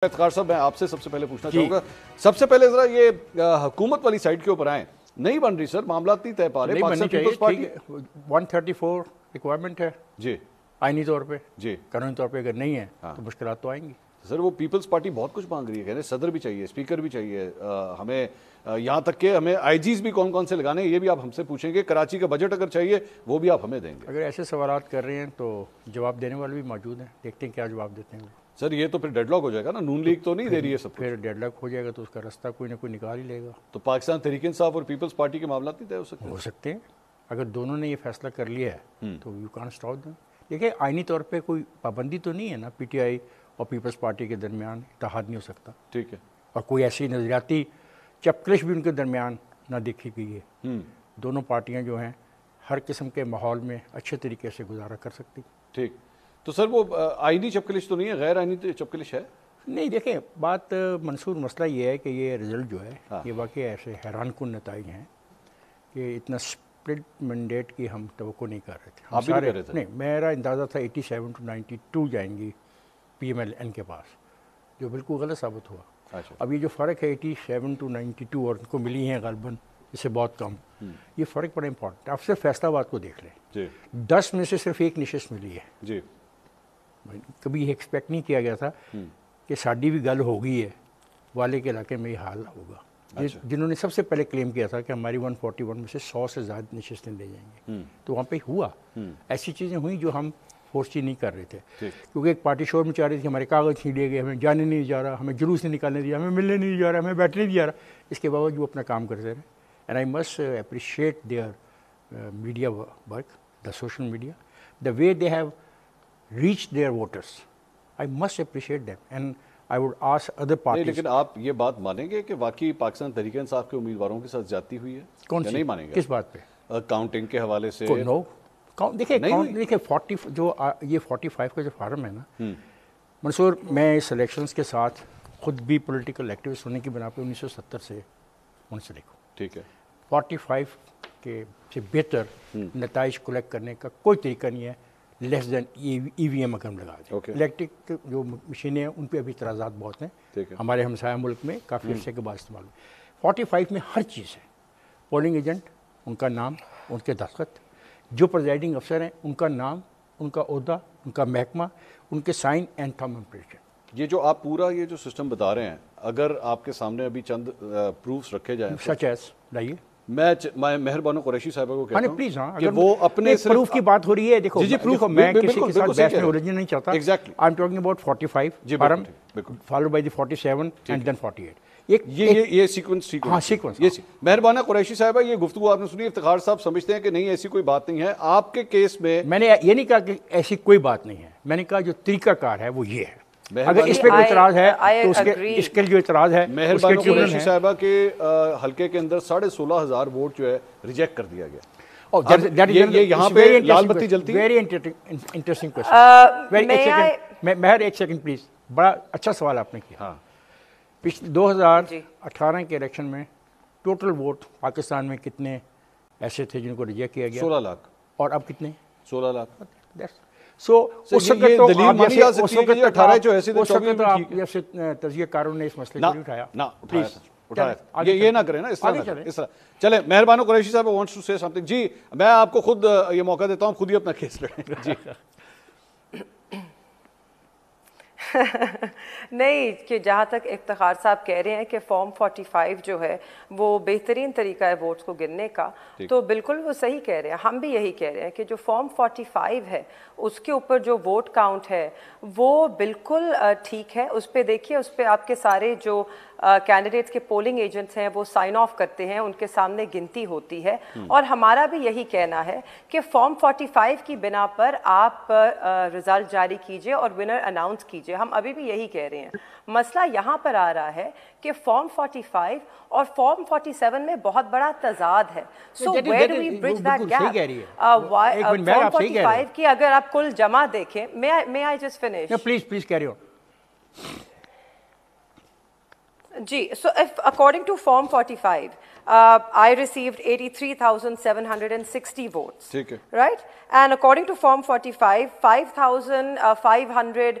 افتخار صاحب میں آپ سے سب سے پہلے پوچھنا چاہوں گا، سب سے پہلے ذرا یہ حکومت والی سائٹ کے اوپر آئیں، نہیں بن رہی سر، معاملات نہیں طے پا رہے، پاکستان پیپلز پارٹی 134 ریکوائرمنٹ ہے جی آئینی طور پہ، جی قانونی طور پہ اگر نہیں ہے تو مشکلات تو آئیں گی سر۔ وہ پیپلز پارٹی بہت کچھ مانگ رہی ہے، کہہ رہے صدر بھی چاہیے، اسپیکر بھی چاہیے، ہمیں یہاں تک کہ ہمیں آئی جیز بھی کون کون سے لگانے ہیں یہ بھی آپ ہم سے پوچھیں گے، کراچی کا بجٹ اگر چاہیے وہ بھی آپ ہمیں دیں گے۔ اگر ایسے سوالات کر رہے ہیں تو جواب دینے والے بھی موجود ہیں، دیکھتے ہیں کیا جواب دیتے ہیں وہ۔ سر یہ تو پھر ڈیڈ لاک ہو جائے گا نا، نون لیگ تو نہیں دے رہی ہے سب کچھ، پھر ڈیڈ لاک ہو جائے گا تو اس کا رستہ کوئی نہ کوئی نکال ہی لے گا۔ تو پاکستان تحریک انصاف اور پیپلز پارٹی کے معاملات نہیں طے ہو سکتے ہیں، اگر دونوں نے یہ فیصلہ کر لیا ہے تو یو کانٹ اسٹاپ دیم۔ دیکھیں آئینی طور پہ کوئی پابندی تو نہیں ہے نا، پی ٹی آئی اور پیپلز پارٹی کے درمیان اتحاد نہیں ہو سکتا، ٹھیک ہے، اور کوئی ایسی نظریاتی چپکلش بھی ان کے درمیان نہ دیکھی گئی ہے۔ دونوں پارٹیاں جو ہیں ہر قسم کے ماحول میں اچھے طریقے سے گزارا کر سکتی۔ ٹھیک، تو سر وہ آئینی چپکلش تو نہیں ہے، غیر آئینی چپکلش ہے؟ نہیں دیکھیں بات منصور، مسئلہ یہ ہے کہ یہ رزلٹ جو ہے یہ واقعی ایسے حیران کن نتائج ہیں کہ اتنا اسپلٹ مینڈیٹ کی ہم توقع نہیں کر رہے تھے۔ آپ بھی نہیں کر رہے تھے؟ نہیں، میرا اندازہ تھا 87 to 92 جائیں گی پی ایم ایل این کے پاس، جو بالکل غلط ثابت ہوا۔ اب یہ جو فرق ہے 87 to 92 اور ان کو ملی ہیں غالباً اس سے بہت کم، یہ فرق بڑا امپورٹنٹ ہے۔ آپ صرف فیصلہ آباد کو دیکھ لیں، 10 میں سے صرف ایک نشست ملی ہے۔ جی، کبھی یہ ایکسپیکٹ نہیں کیا گیا تھا کہ ساڈی بھی گل ہو گئی ہے والے کے علاقے میں یہ حال ہوگا، جنہوں نے سب سے پہلے کلیم کیا تھا کہ ہماری 141 میں سے 100 سے زیادہ نشستیں دے جائیں گے، تو وہاں پہ ہوا۔ ایسی چیزیں ہوئیں جو ہم فورسی نہیں کر رہے تھے، کیونکہ ایک پارٹی شور مچا رہی تھی ہمارے کاغذ چھین لیے گئے، ہمیں جانے نہیں جا رہا، ہمیں جلوس نہیں نکالنے دیا، ہمیں ملنے نہیں جا رہا، ہمیں بیٹھنے نہیں جا رہا، اس کے باوجود وہ اپنا کام کرتے رہے۔ And I must appreciate their media work, the social media, the way they have reach their voters, I must appreciate them and I would ask other parties۔ لیکن آپ یہ بات مانیں گے کہ واقعی پاکستان تحریک انصاف کے امیدواروں کے ساتھ زیادتی ہوئی ہے؟ کون سی؟ نہیں مانیں گے؟ کس بات پہ؟ کاؤنٹنگ کے حوالے سے؟ نو، دیکھیں 40 جو یہ 45 کا جو فارم ہے نا منصور، میں اس الیکشنز کے ساتھ خود بھی پولیٹیکل ایکٹیوسٹ ہونے کی بنا پہ 1970 سے منسلک ہوں۔ ٹھیک ہے، 45 کے سے بہتر نتائج کلیکٹ کرنے کا کوئی طریقہ نہیں ہے لیس دین ای وی ایم اگر ہم لگا دیں۔ الیکٹرک جو مشینیں ہیں ان پہ ابھی اعتراضات بہت ہیں، ہمارے ہمسایہ ملک میں کافی عرصے کے بعد استعمال ہوئی۔ 45 میں ہر چیز ہے، پولنگ ایجنٹ، ان کا نام، ان کے دستخط، جو پریزائڈنگ افسر ہیں ان کا نام، ان کا عہدہ، ان کا محکمہ، ان کے سائن اینڈ تھم امپریشن۔ یہ جو آپ پورا یہ جو سسٹم بتا رہے ہیں، اگر آپ کے سامنے ابھی چند پروفس رکھے جائیں، سچ ایز لائیے، میں مہربانو قریشی صاحبہ کو کہتا ہوں پلیز کہ وہ اپنے پروف کی بات ہو رہی ہے۔ دیکھو میں کسی کے ساتھ بحث میں الجھنا نہیں چاہتا، exactly I am talking about 45 form followed by the 47 and then 48۔ یہ سیکوینس ٹھیک ہے۔ مہربانہ قریشی صاحبہ، یہ گفتگو آپ نے سنی، افتخار صاحب سمجھتے ہیں کہ نہیں ایسی کوئی بات نہیں ہے آپ کے کیس میں؟ میں نے یہ نہیں کہا کہ ایسی کوئی بات نہیں ہے، میں نے کہا جو طریقہ کار ہے وہ یہ ہے۔ اگر اس پہ کوئی اعتراض ہے تو اس کے جو اعتراض ہے مہربانہ قریشی صاحبہ کے حلقے کے اندر 16,500 ووٹ جو ہے ریجیکٹ کر دیا گیا، یہاں پہ لال بتی جلتی ہے۔ Very interesting question. مہر ایک سیکنڈ پلیز، بڑا اچھا سوال آپ نے کیا۔ 2018 کے الیکشن میں ٹوٹل ووٹ پاکستان میں کتنے ایسے تھے جن کو ریجیکٹ کیا گیا؟ 16 لاکھ۔ اور اب کتنے؟ 16 لاکھ۔ سو اس وقت تو تجزیہ کاروں نے اس مسئلے کو اٹھایا، یہ نہ کریں نا اس طرح۔ چلیں مہربانو قریشی صاحب وانٹس ٹو سے سم تھنگ۔ جی میں آپ کو خود یہ موقع دیتا ہوں، خود ہی اپنا کیس لڑیں۔ جی نہیں، کہ جہاں تک افتخار صاحب کہہ رہے ہیں کہ فارم 45 جو ہے وہ بہترین طریقہ ہے ووٹس کو گننے کا، تو بالکل وہ صحیح کہہ رہے ہیں، ہم بھی یہی کہہ رہے ہیں کہ جو فارم 45 ہے اس کے اوپر جو ووٹ کاؤنٹ ہے وہ بالکل ٹھیک ہے۔ اس پہ دیکھیے، اس پہ آپ کے سارے جو کینڈیڈیٹس کے پولنگ ایجنٹس ہیں وہ سائن آف کرتے ہیں، ان کے سامنے گنتی ہوتی ہے، اور ہمارا بھی یہی کہنا ہے کہ فارم 45 کی بنا پر آپ رزلٹ جاری کیجئے اور ونر اناؤنس کیجئے۔ ہم ابھی بھی یہی کہہ رہے ہیں۔ مسئلہ یہاں پر آ رہا ہے کہ فارم 45 اور فارم 47 میں بہت بڑا تضاد ہے۔ So where do we bridge that gap? Form 45 کی اگر آپ کل جمع دیکھیں، may I just finish؟ Please carry on. جی، so if according to form 45 I received 83,760 votes, right? And according to form 45, 5,500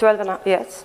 12 yes.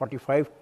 45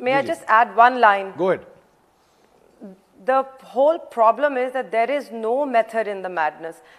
may I just add one line? Go ahead. The whole problem is that there is no method in the madness.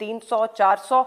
300, 400।